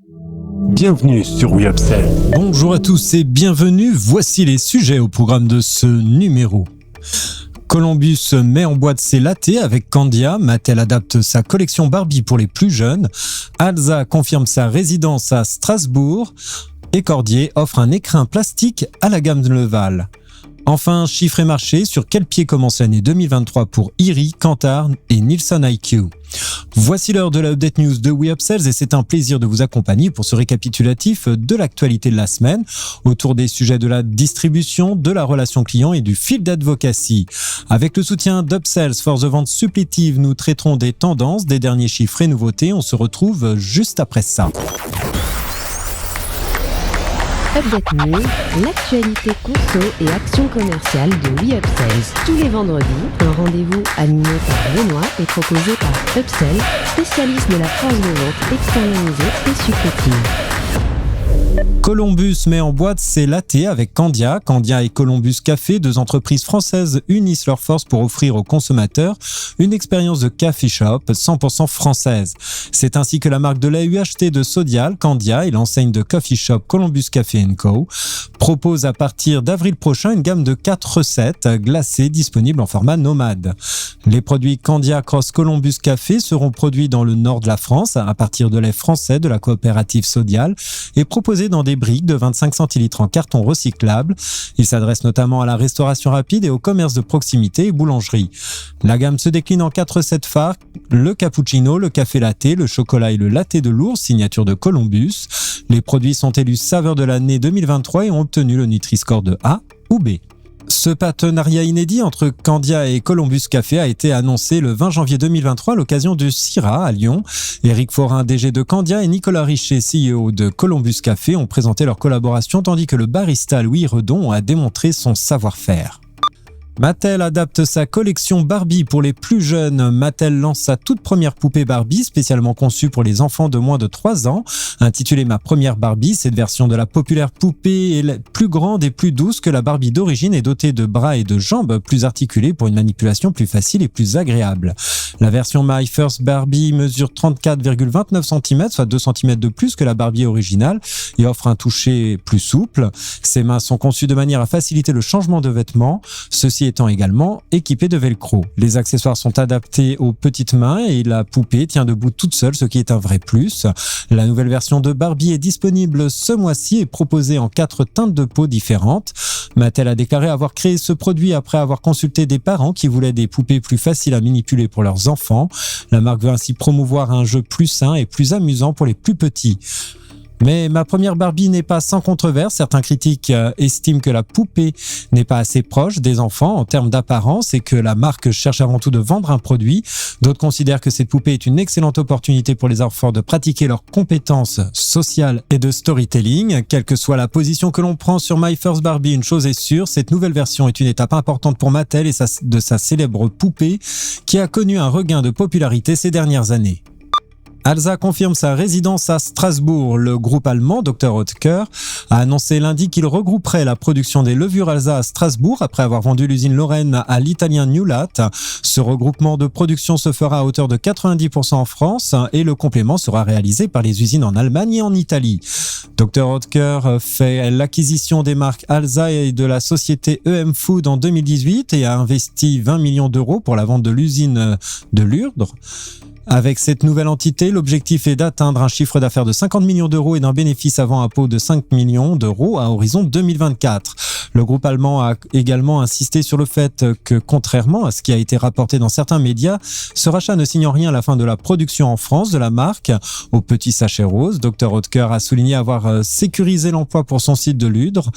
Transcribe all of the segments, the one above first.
Bienvenue sur We Upsell. Bonjour à tous et bienvenue, voici les sujets au programme de ce numéro. Columbus met en boîte ses lattés avec Candia, Mattel adapte sa collection Barbie pour les plus jeunes, Alza confirme sa résidence à Strasbourg et Cordier offre un écrin plastique à la gamme Leval. Enfin, chiffres et marchés, sur quel pied commence l'année 2023 pour Iri, Kantar et Nielsen IQ. Voici l'heure de la Update News de We Upsells et c'est un plaisir de vous accompagner pour ce récapitulatif de l'actualité de la semaine autour des sujets de la distribution, de la relation client et du fil d'advocacy. Avec le soutien d'Upsells, force de vente supplétive, nous traiterons des tendances, des derniers chiffres et nouveautés. On se retrouve juste après ça. Update News, l'actualité conso et action commerciale de We Upsells. Tous les vendredis, un rendez-vous animé par Benoît et proposé par Upsell, spécialiste de la force de vente externalisée et supplétive. Columbus met en boîte ses lattés avec Candia. Candia et Columbus Café, deux entreprises françaises, unissent leurs forces pour offrir aux consommateurs une expérience de café shop 100% française. C'est ainsi que la marque de lait UHT de Sodial, Candia et l'enseigne de coffee shop Columbus Café & Co. proposent à partir d'avril prochain une gamme de 4 recettes glacées disponibles en format nomade. Les produits Candia Cross Columbus Café seront produits dans le nord de la France à partir de lait français de la coopérative Sodial et proposés dans des briques de 25 centilitres en carton recyclable. Il s'adresse notamment à la restauration rapide et au commerce de proximité et boulangerie. La gamme se décline en 4 recettes phares, le cappuccino, le café latte, le chocolat et le latte de l'ours, signature de Columbus. Les produits sont élus saveur de l'année 2023 et ont obtenu le Nutri-Score de A ou B. Ce partenariat inédit entre Candia et Columbus Café a été annoncé le 20 janvier 2023 à l'occasion du CIRA à Lyon. Éric Forin, DG de Candia, et Nicolas Richet, CEO de Columbus Café, ont présenté leur collaboration tandis que le barista Louis Redon a démontré son savoir-faire. Mattel adapte sa collection Barbie pour les plus jeunes. Mattel lance sa toute première poupée Barbie spécialement conçue pour les enfants de moins de 3 ans. Intitulée Ma première Barbie, cette version de la populaire poupée est plus grande et plus douce que la Barbie d'origine et dotée de bras et de jambes plus articulés pour une manipulation plus facile et plus agréable. La version My First Barbie mesure 34,29 cm, soit 2 cm de plus que la Barbie originale et offre un toucher plus souple. Ses mains sont conçues de manière à faciliter le changement de vêtements. Ceci étant également équipé de velcro. Les accessoires sont adaptés aux petites mains et la poupée tient debout toute seule, ce qui est un vrai plus. La nouvelle version de Barbie est disponible ce mois-ci et proposée en 4 teintes de peau différentes. Mattel a déclaré avoir créé ce produit après avoir consulté des parents qui voulaient des poupées plus faciles à manipuler pour leurs enfants. La marque veut ainsi promouvoir un jeu plus sain et plus amusant pour les plus petits. Mais Ma première Barbie n'est pas sans controverse. Certains critiques estiment que la poupée n'est pas assez proche des enfants en termes d'apparence et que la marque cherche avant tout de vendre un produit. D'autres considèrent que cette poupée est une excellente opportunité pour les enfants de pratiquer leurs compétences sociales et de storytelling. Quelle que soit la position que l'on prend sur My First Barbie, une chose est sûre, cette nouvelle version est une étape importante pour Mattel et de sa célèbre poupée qui a connu un regain de popularité ces dernières années. Alza confirme sa résidence à Strasbourg. Le groupe allemand Dr Oetker a annoncé lundi qu'il regrouperait la production des levures Alza à Strasbourg après avoir vendu l'usine Lorraine à l'italien Newlat. Ce regroupement de production se fera à hauteur de 90% en France et le complément sera réalisé par les usines en Allemagne et en Italie. Dr Oetker fait l'acquisition des marques Alza et de la société EM Food en 2018 et a investi 20 millions d'euros pour la vente de l'usine de Lurdre. Avec cette nouvelle entité, l'objectif est d'atteindre un chiffre d'affaires de 50 millions d'euros et d'un bénéfice avant impôt de 5 millions d'euros à horizon 2024. Le groupe allemand a également insisté sur le fait que, contrairement à ce qui a été rapporté dans certains médias, ce rachat ne signe en rien la fin de la production en France de la marque. Au petit sachet rose, Dr Oetker a souligné avoir sécurisé l'emploi pour son site de Ludre,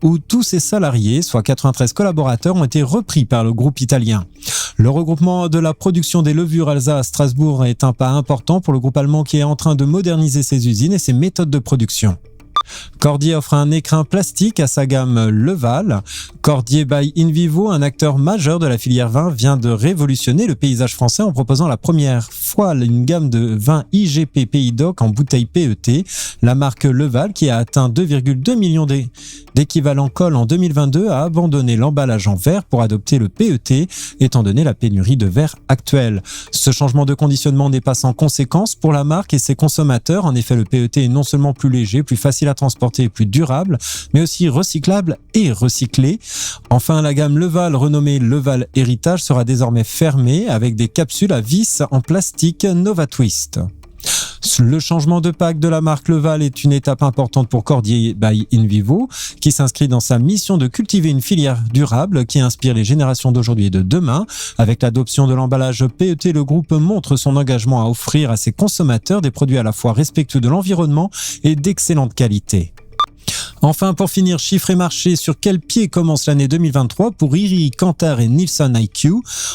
où tous ses salariés, soit 93 collaborateurs, ont été repris par le groupe italien. Le regroupement de la production des levures Alza à Strasbourg est un pas important pour le groupe allemand qui est en train de moderniser ses usines et ses méthodes de production. Cordier offre un écrin plastique à sa gamme Leval. Cordier by InVivo, un acteur majeur de la filière vin, vient de révolutionner le paysage français en proposant la première fois une gamme de vins IGP Pays d'Oc en bouteille PET. La marque Leval, qui a atteint 2,2 millions d'équivalents colle en 2022, a abandonné l'emballage en verre pour adopter le PET, étant donné la pénurie de verre actuelle. Ce changement de conditionnement n'est pas sans conséquence pour la marque et ses consommateurs. En effet, le PET est non seulement plus léger, plus facile à transporter et plus durable, mais aussi recyclable et recyclé. Enfin, la gamme Leval, renommée Leval Héritage, sera désormais fermée avec des capsules à vis en plastique Nova Twist. Le changement de pack de la marque Leval est une étape importante pour Cordier by InVivo, qui s'inscrit dans sa mission de cultiver une filière durable qui inspire les générations d'aujourd'hui et de demain. Avec l'adoption de l'emballage PET, le groupe montre son engagement à offrir à ses consommateurs des produits à la fois respectueux de l'environnement et d'excellente qualité. Enfin, pour finir, chiffres et marchés, sur quel pied commence l'année 2023 pour IRI, Kantar et Nielsen IQ.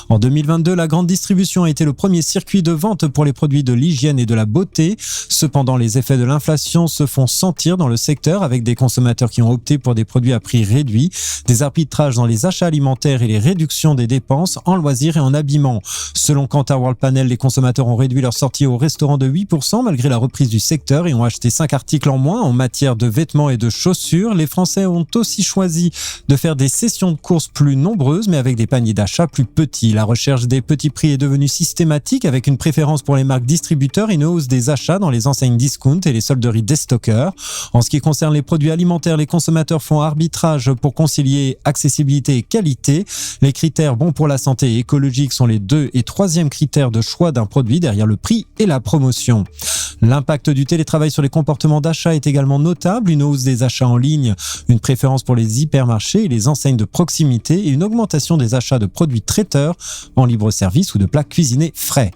En 2022, la grande distribution a été le premier circuit de vente pour les produits de l'hygiène et de la beauté. Cependant, les effets de l'inflation se font sentir dans le secteur avec des consommateurs qui ont opté pour des produits à prix réduit, des arbitrages dans les achats alimentaires et les réductions des dépenses en loisirs et en habillement. Selon Kantar World Panel, les consommateurs ont réduit leur sortie au restaurant de 8% malgré la reprise du secteur et ont acheté 5 articles en moins en matière de vêtements et de chaussures. Les Français ont aussi choisi de faire des sessions de courses plus nombreuses mais avec des paniers d'achat plus petits. La recherche des petits prix est devenue systématique avec une préférence pour les marques distributeurs et une hausse des achats dans les enseignes discount et les solderies des stockers. En ce qui concerne les produits alimentaires, les consommateurs font arbitrage pour concilier accessibilité et qualité. Les critères bons pour la santé et écologique sont les 2 et 3e critères de choix d'un produit derrière le prix et la promotion. L'impact du télétravail sur les comportements d'achat est également notable, une hausse des achats en ligne, une préférence pour les hypermarchés et les enseignes de proximité et une augmentation des achats de produits traiteurs en libre-service ou de plats cuisinés frais.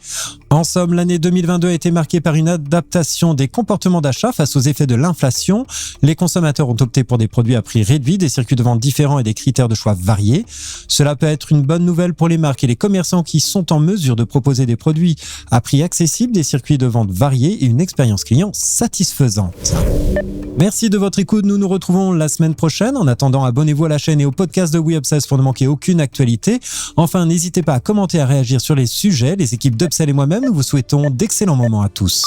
En somme, l'année 2022 a été marquée par une adaptation des comportements d'achat face aux effets de l'inflation. Les consommateurs ont opté pour des produits à prix réduit, des circuits de vente différents et des critères de choix variés. Cela peut être une bonne nouvelle pour les marques et les commerçants qui sont en mesure de proposer des produits à prix accessible, des circuits de vente variés et une expérience client satisfaisante. Merci de votre écoute, nous nous retrouvons la semaine prochaine. En attendant, abonnez-vous à la chaîne et au podcast de WeUpsells pour ne manquer aucune actualité. Enfin, n'hésitez pas à commenter et à réagir sur les sujets. Les équipes d'Upsell et moi-même, nous vous souhaitons d'excellents moments à tous.